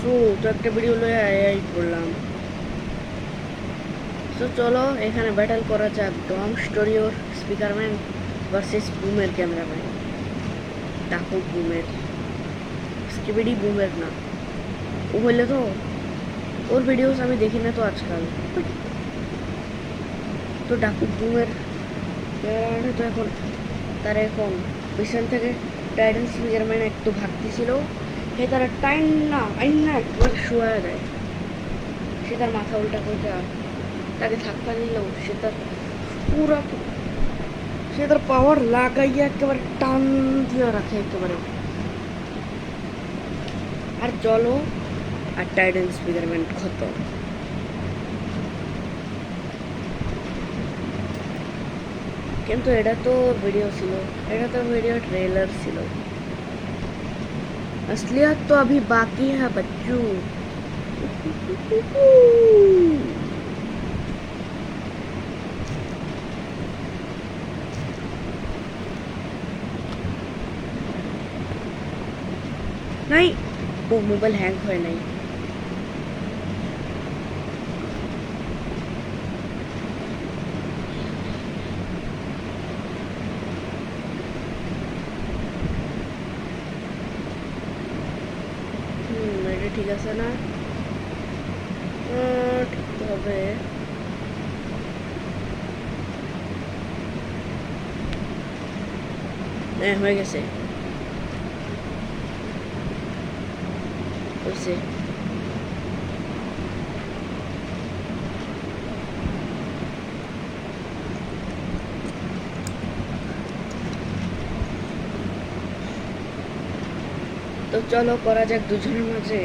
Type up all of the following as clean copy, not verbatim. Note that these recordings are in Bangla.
সো তো একটা ভিডিও লয়ে আই করলাম। সো চলো এখানে ব্যাটেল করা যাক ডম স্টোরিওর স্পিকারম্যান ভার্সেস বুমের ক্যামেরাম্যান। ডাকু বুমের, স্কিবিডি বুমের না। ও হইলে তো ওর ভিডিওস আমি দেখি না তো আজকাল। তো ডাকু বুমের ক্যামেরাম্যান তো এখন তারা এখন পিছন থেকে টাইটান স্পিকারম্যান একটু ভাগতেছিল, হে তারা টাইম না আইন না একবার শোয়া দেয়। সে তার মাথা উল্টা করে তাকে ধাক্কা দিলেও পুরা সে তার পাওয়ার লাগাইয়া একেবারে টান দিয়ে রাখে একেবারে। আর চলো আর টাইটান স্পিকারম্যান খতম। কিন্তু এটা তো ভিডিও ছিল, এটা তো ভিডিও ट्रेलर ছিল। असलियत तो अभी बाकी है बच्चों। नहीं, वो मोबाइल हैंग হয় নাই। এটা ঠিক আছে না? ঠিক তো হবে। হ্যাঁ হয়ে গেছে, হয়েছে। তো চলো করা যাক দুজনের মাঝে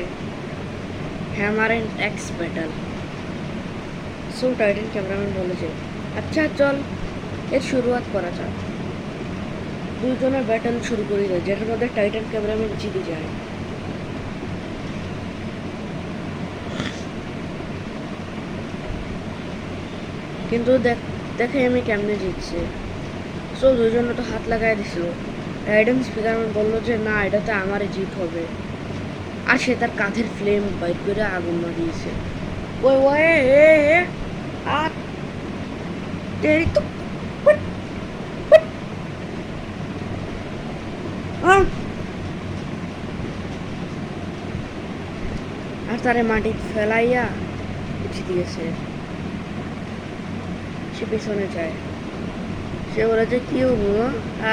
hammer and X battle. So Titan cameraman বলে যে আচ্ছা চল এর শুরুয়াত করা যাক। দুজনের ব্যাটল শুরু করে দেয়, যেটার মধ্যে টাইটান ক্যামেরাম্যান জিতে যায়। কিন্তু দেখে আমি কেমনে জিতছে। সো দুজনে তো হাত লাগাই দিছিল। টাইটান স্পিকারম্যান বললো যে না, এটাতে আমারই জিত হবে। আর সে তার কাঁধের ফ্লেম বাইর করে আগুন লাগিয়েছে। ওই ওই আর তেরি তো আর তারে মাটি ফেলাইয়া উঠে দিয়েছে। সে পিছনে যায়, সে বলে যে কি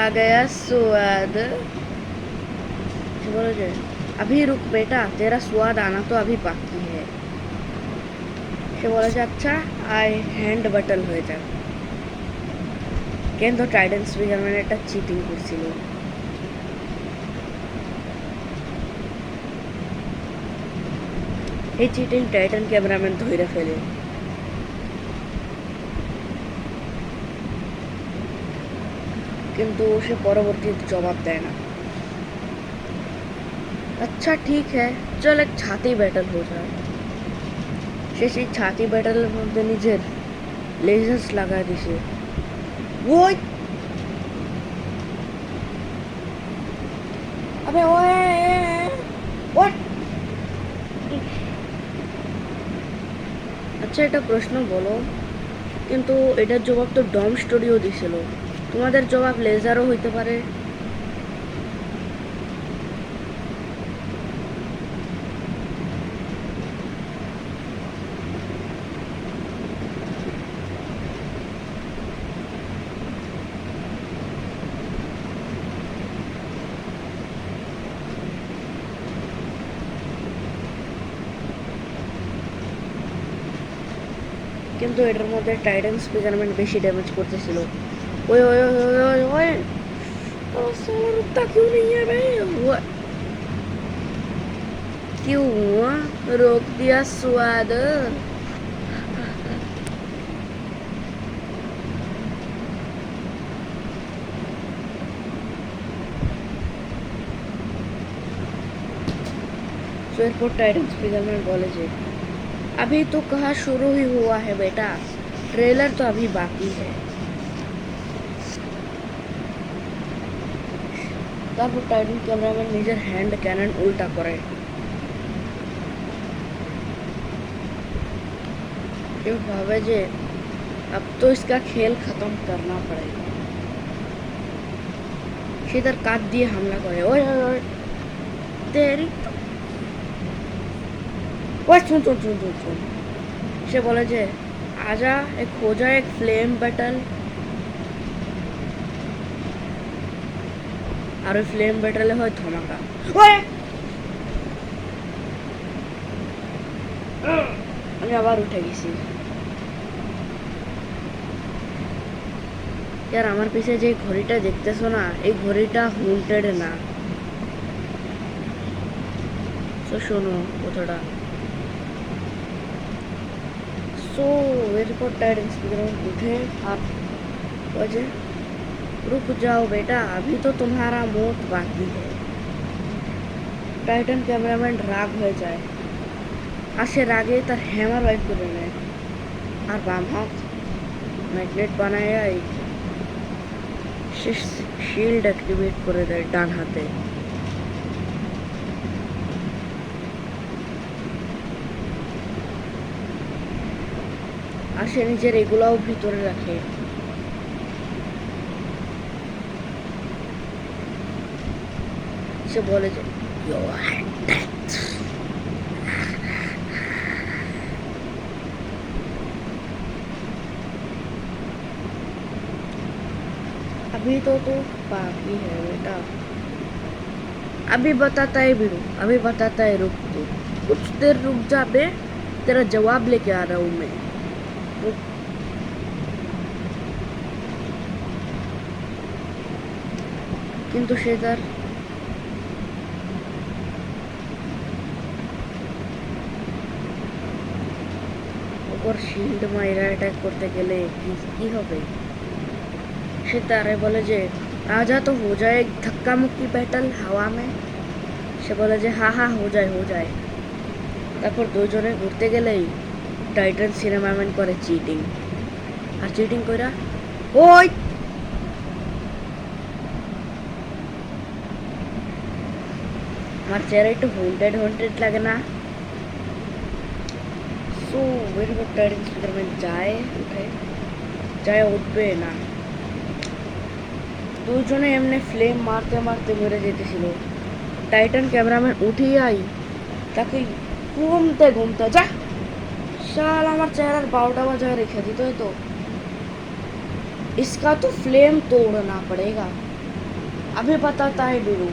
आ गया स्वाद। সে বলে যে अभी रुक बेटा, तेरा स्वाद आना तो अभी बाकी है। সে বলে যে আচ্ছা আই হ্যান্ড ব্যাটল হয়ে যাক। কিন্তু টাইটান স্পিকারম্যান একটা চিটিং করছিল। এই চিটিং টাইটান ক্যামেরাম্যান ধরে ফেলে। কিন্তু সে পরবর্তীতে জবাব দেয় না। अच्छा ठीक है, चल एक छाती बैटल हो जाए। সে সেই ছাতি ব্যাটলের মধ্যে নিজের লেজার্স লাগায় দিছে। ওই আবে ওই হোয়াট। আচ্ছা এটা প্রশ্ন বলো, কিন্তু এটার জবাব তো ডম স্টোরিও দিছিল। তোমাদের জবাব লেজারও হইতে পারে। কিন্তু এটার মধ্যে টাইটান স্পিকারম্যান বেশি ড্যামেজ করতেছিল। ওই ওই ওই ওই ওই रुकता क्यों नहीं है भाई? क्यों रोक दिया स्वाद? तो एयरपोर्ट टाइटन स्पीकरमैन बोले जे अभी तो कहा शुरू ही हुआ है बेटा, ट्रेलर तो अभी बाकी है। তারপর টাইটান ক্যামেরাম্যান নিজের হ্যান্ড ক্যানন উল্টা করে। ये भावे जे अब तो इसका खेल खत्म करना पड़ेगा। सीधर काट दिए हमला करे। ओए ओए ओए तेरी तो ओए सुन सुन सुन सुन सुन সে বলে যে आजा एक हो जाए एक फ्लेम बैटल আর ওই ফ্লেম ব্যাটেলে হয় ধমাকা। ওয়ে আমি আবার উঠে গেছি। यार আমার পিছে যে ঘড়িটা দেখতেছো না এই ঘড়িটা হন্টেড না। তো শোনো কথাটা। सो एयरपोर्ट टाइटन स्पीकर उठे और वजह रुक जाओ बेटा अभी तो तुम्हारा मौत बाकी है। टाइटन कैमरामैन राग हो जाए আর সে রাগে তার হ্যামার বাইক করে নেয় আর বাম হাত ম্যাগনেট বানায় সে শিল্ড অ্যাক্টিভেট করে দেয় ডান হাতে। আর সে নিজের এগুলাও ভিতরে রাখে। সে বলে যে अभी तो बाकी है बेटा अभी बताता है बिरू अभी बताता है रुक तू कुछ देर रुक जा बे तेरा जवाब लेके आ रहा हूँ मैं रुक। किंतु সে তার ওপর শিল্ড মাইরা অ্যাটাক করতে গেলে কি হবে। সে তারে বলে যে आजा तो हो जाए धक्का मुक्की बैटल हवा में। সে বলে যে হা হা हो जाए তারপর দুজনে ঘুরতে গেলেই টাইটান সিনেমাম্যান করে চিটিং আর চিটিং কইরা ওই আমার চেহারা একটু হন্টেড লাগে না। সো এরপর টাইটান স্পিকারম্যান যায় উঠবে না। দুজনে এমনি ফ্লেম মারতে মারতে মেরে যেতেছিল। টাইটান ক্যামেরাম্যান উঠেই তাকে ঘুমতে যা শাল আমার চেহারার 12টা বাজায় রেখে দিত তো इसका तो फ्लेम तोड़ना पड़ेगा अभी बताता है बिरू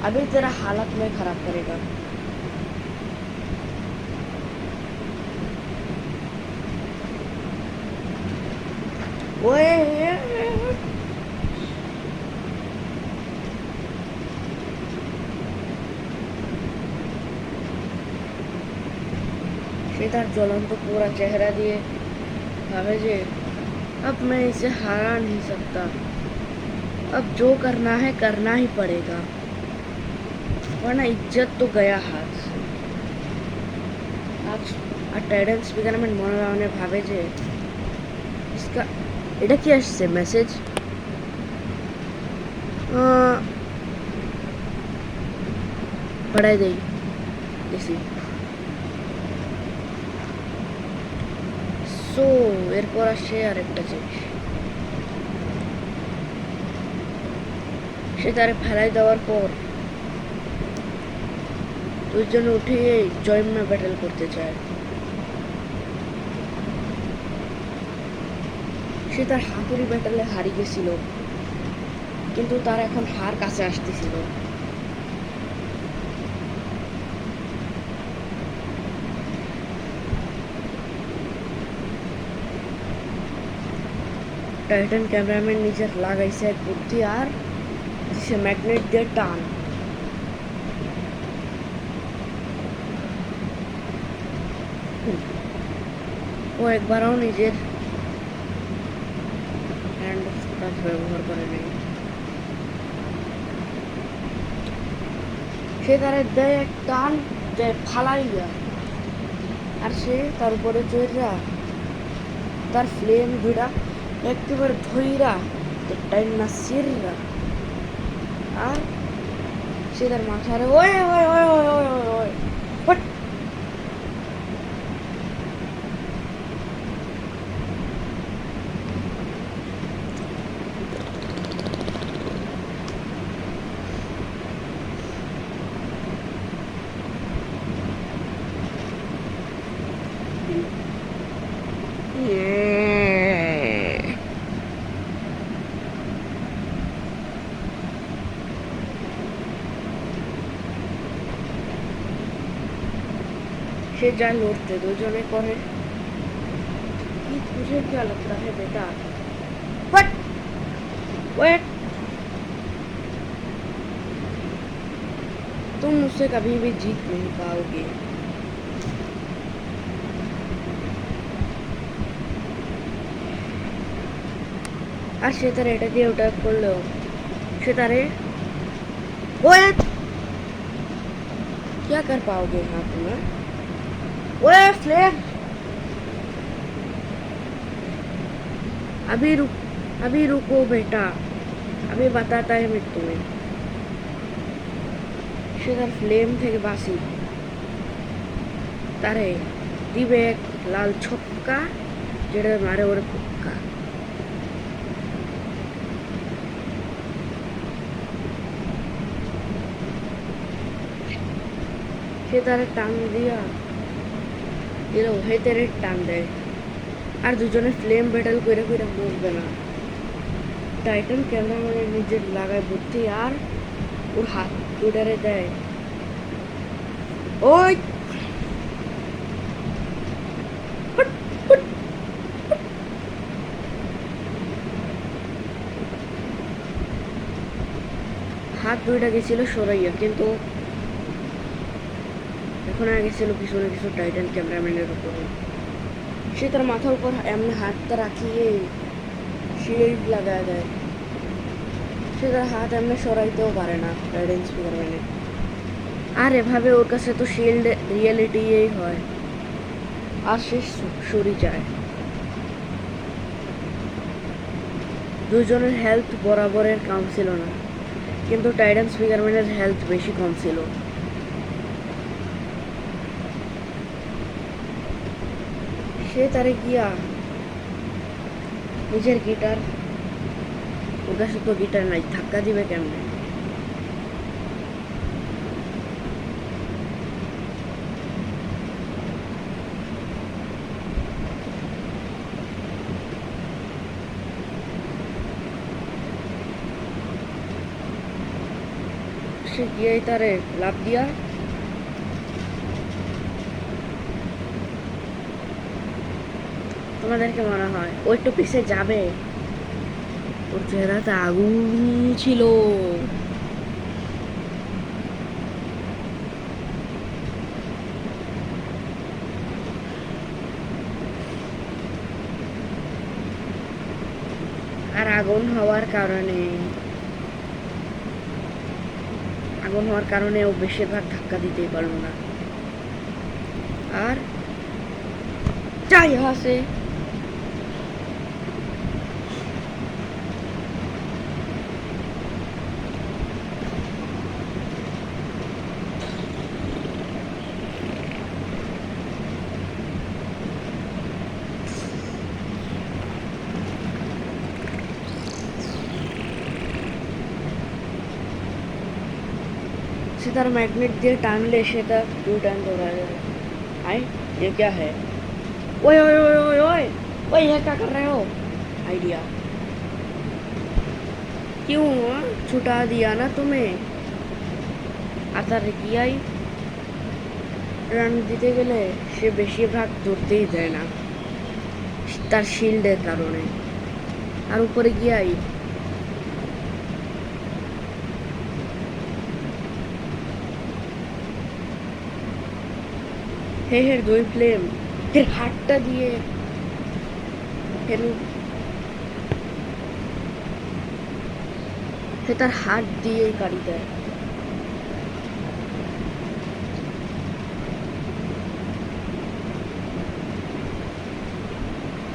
अभी तेरा हालत में खराब करेगा। ओए সে তার জ্বলন্ত পুরা চেহারা দিয়ে ভাবে যে अब मैं इसे हरा नहीं सकता अब जो करना है करना ही पड़ेगा वरना इज्जत तो गया हाथ से। आज আর টাইটান স্পিকারম্যান মনে মনে ভাবে যে इसका এটা কি আসছে মেসেজ পড়াই দেই দেখি। সো এরপর আসে আরেকটা জিনিস সে তারে ফেলাই দেওয়ার পর দুইজন উঠে জয়মা ব্যাটেল করতে চায়। সে তার হাতুড়ি ব্যাটেলে হারিয়ে গেছিল কিন্তু তার এখন হার কাছে আসতেছিল। টাইটান ক্যামেরাম্যান নিজের লাগাইছে এক বুদ্ধি আর সে ম্যাগনেট দিয়ে টান। ও একবারও নিজের হ্যান্ড টাচ ব্যবহার করে নেই। সে তারে দেয় এক টান ফালাইয়া আর সে তার উপরে চড়া তার ফ্লেম ভিড়া একেবারে ধইরা টাইনা সিররা আর সে তার মাথারে ওই ওই ওই ওই ওই ওই ওই से जा लौटते दो जने करे कि तुझे क्या लगता है बेटा बट वेट तुम मुझसे कभी भी जीत नहीं पाओगे আর সে তার এটা দিয়ে ওটা করলেও সে তারে ओए क्या कर पाओगे यहाँ तुम ओए फ्लेम अभी रुको बेटा अभी बताता है मैं तुम्हें সে তার ফ্লেম থেকে বাঁচি তারে দিবে এক লাল ছক্কা যেটা মারে ওরে পক্কা সে তারে টান দিয়া দিল হে তেরে টান দেয় আর দুজনে ফ্লেম ব্যাটেল করে করে মরবে না টাইটান ক্যামেরাম্যানের নিজের লাগায় বুদ্ধি আর ওর হাত দুটারে দেয় ওই হাত দুইটা গেছিল সরাইয়া কিন্তু এখন গেছিল পিছনে কিছু টাইটান ক্যামেরাম্যানের উপরে সে তার মাথার উপর এমনি হাতটা রাখিয়ে শিল্ড লাগায় দেয় সে তার হাত এমনি সরাইতেও পারে না টাইটান স্পিকারম্যানে আর এভাবে ওর কাছে তো শিল্ড রিয়েলিটিই হয় আর সে সরি যায় দুজনের হেলথ বরাবরের কম ছিল না কিন্তু টাইটান স্পিকারম্যানের হেলথ বেশি কম ছিল সে তারে গিয়া নিজের গিটার ওর কাছে তো গিটার নাই ধাক্কা দিবে কেমনে সে গিয়েই তারে লাফ দিয়া তোমাদেরকে মনে হয় ও একটু পিছে যাবে ওর চেহারাতে আগুন ছিল আর আগুন হওয়ার কারণে ও বেশিরভাগ ধাক্কা দিতেই পারলো না আর যা यहाँ से से तार मैग्नेट दिए टानले सेटा टू टाइम दौड़ा जाए आई ये क्या है ओए ओए ओए ओए ओए ओए ये क्या कर रहे हो आइडिया क्यों छुटा दिया ना तुम्हें आता कियाई রান দিতে গেলে সে বেশিরভাগ ধরতেই দেয় না তার শিল্ডের কারণে আর উপরে গিয়াই হের দুই ফ্লেম ফের হাতটা দিয়ে সে তার হাত দিয়ে কাটি দেয়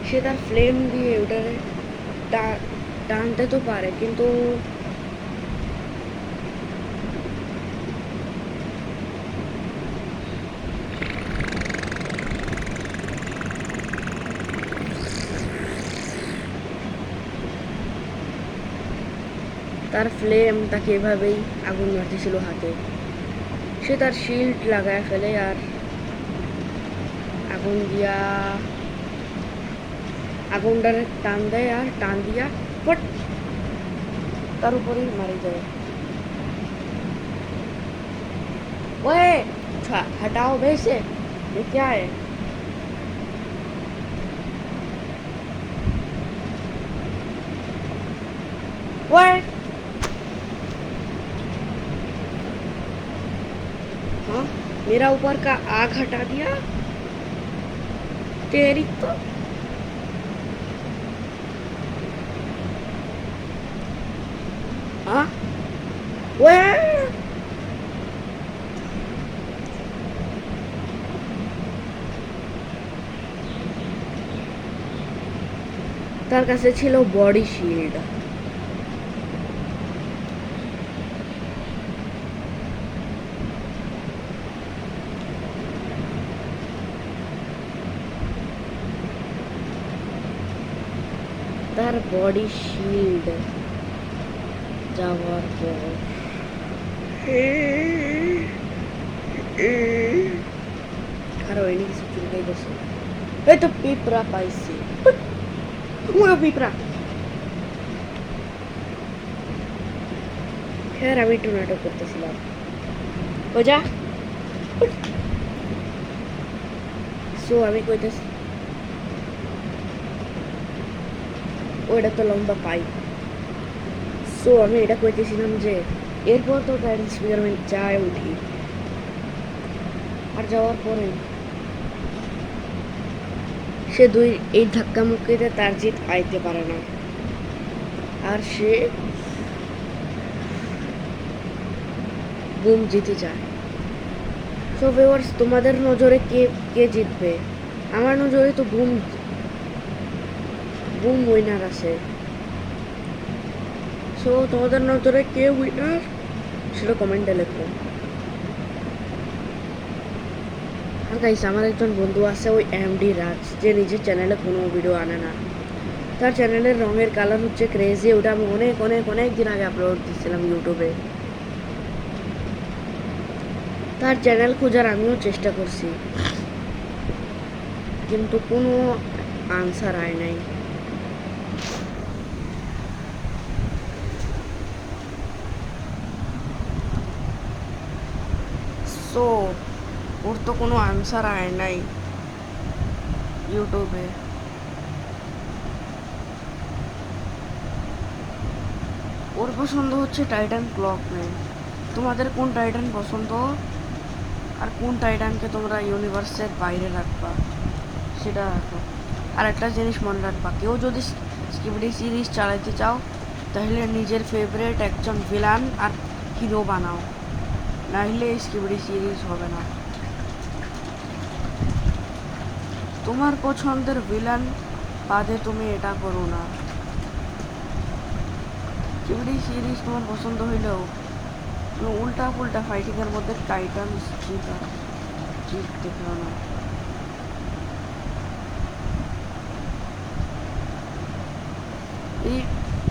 সে তার ফ্লেম দিয়ে ওটারে টানতে তো পারে কিন্তু তার ফ্লেম তাকে এভাবেই আগুন মারতেছিল হাতে সে তার শিল্ড লাগায় ফেলে আর আগুনটারে টান দেয় আর টান দিয়া ফট তার উপরেই মারি দেয় ওয়ে हटाओ वैसे ये क्या है? What? हाँ, मेरा ऊपर का आग हटा दिया। तेरी तो हाँ, Where? তার কাছে ছিল বডি শিল্ড। তার বডি শিল্ড যাওয়ার পর আরো এনে কিছু চুলকাই গেছে। এই তো পিঁপড়া পাইছি। পিঁপড়া। হ্যাঁ, আমি একটু নাটক করতেছিলাম। ও যা। সো আমি কইতেছি ওইটা তো লম্বা পাইপ। সো আমি এটা কইতেছিলাম যে এরপর তো টাইটান স্পিকারম্যান যায় উঠি, আর যাওয়ার পরে সে এই ধাক্কা মুক্তিতে তার জিত আইতে পারে না, আর সে বুম জিতে যায়। সো ভিউয়ার্স, তোমাদের নজরে কে কে জিতবে? আমার নজরে তো বুম উইনার আছে। সো তোমাদের নজরে কে উইনার সেটা কমেন্টে লেখো। আর গাইস, আমার একজন বন্ধু আছে, ওই এমডি রাজ, যে নিজের চ্যানেলে কোনো ভিডিও আনে না। তার চ্যানেলের রঙের কালার হচ্ছে ক্রেজি। ওটা আমি অনেক অনেক অনেক দিন আগে আপলোড দিচ্ছিলাম ইউটিউবে। তার চ্যানেল খোঁজার আমিও চেষ্টা করছি, কিন্তু কোনো আনসার আয় নাই। সো ওর তো কোনো আনসার আয় নাই ইউটিউবে। ওর পছন্দ হচ্ছে টাইটান ক্লকম্যান। তোমাদের কোন টাইটান পছন্দ, আর কোন টাইটানকে তোমরা ইউনিভার্সের বাইরে রাখবা সেটা রাখো। আর একটা জিনিস মনে রাখবা, কেউ যদি স্কিবিডি সিরিজ চালাইতে চাও তাহলে নিজের ফেভারিট একজন ভিলান আর হিরো বানাও, নাহলে স্কিবিডি সিরিজ হবে না। তোমার পছন্দের ভিলান বাদে তুমি এটা করো না। স্কিবিডি সিরিজ তোমার পছন্দ হইলেও তুমি উল্টা পুল্টা ফাইটিংয়ের মধ্যে টাইটান জিততে পারো না।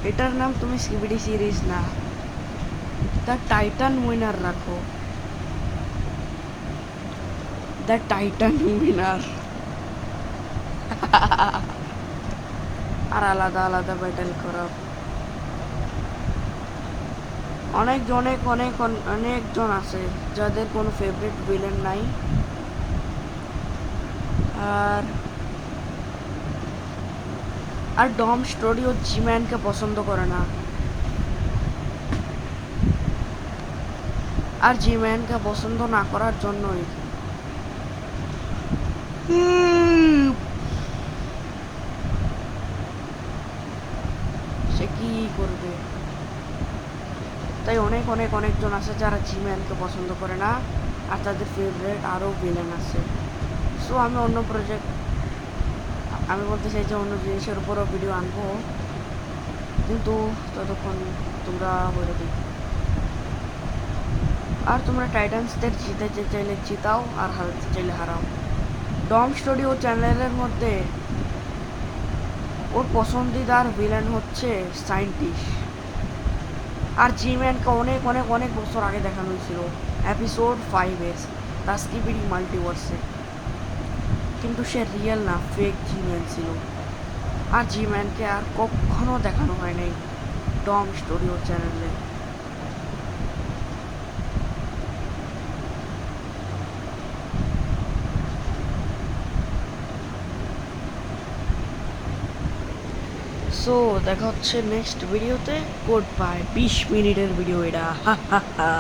এটার নাম তুমি স্কিবিডি সিরিজ না, দ্য টাইটান উইনার রাখো। The titan winner. আর আলাদা আলাদা ব্যাটেল করা। অনেকজন আছে যাদের কোনো ফেভারিট ভিলেন নাই, আর ডম স্টুডিও জি-ম্যানকে পছন্দ করে না, আর জি-ম্যানকে পছন্দ না করার জন্যই সে কি করবে। তাই অনেকজন আছে যারা জি-ম্যানকে পছন্দ করে না, আর তাদের ফেভারিট আরও ভিলেন আছে। সো আমি বলতে চাই যে অন্য জিনিসের উপরও ভিডিও আনবো, কিন্তু ততক্ষণ তোমরা বলে দিই। আর তোমরা টাইটান্সদের জিতাতে চাইলে জিতাও, আর হারাতে চাইলে হারাও। ডম স্টুডিও চ্যানেলের মধ্যে ওর পছন্দিদার ভিলেন হচ্ছে সায়েন্টিস্ট। আর জি-ম্যানকে অনেক বছর আগে দেখানো হয়েছিল এপিসোড 5-এ দ্য স্কিবিডি মাল্টিভার্সে, কিন্তু সে রিয়েল না, ফেক জি-ম্যান ছিল। আর জি-ম্যানকে আর কখনো দেখানো হয় নাই ডম স্টুডিও চ্যানেলে। সো দেখা হচ্ছে নেক্সট ভিডিওতে। Good bye. 20 মিনিটের ভিডিও এটা, হা হা হা।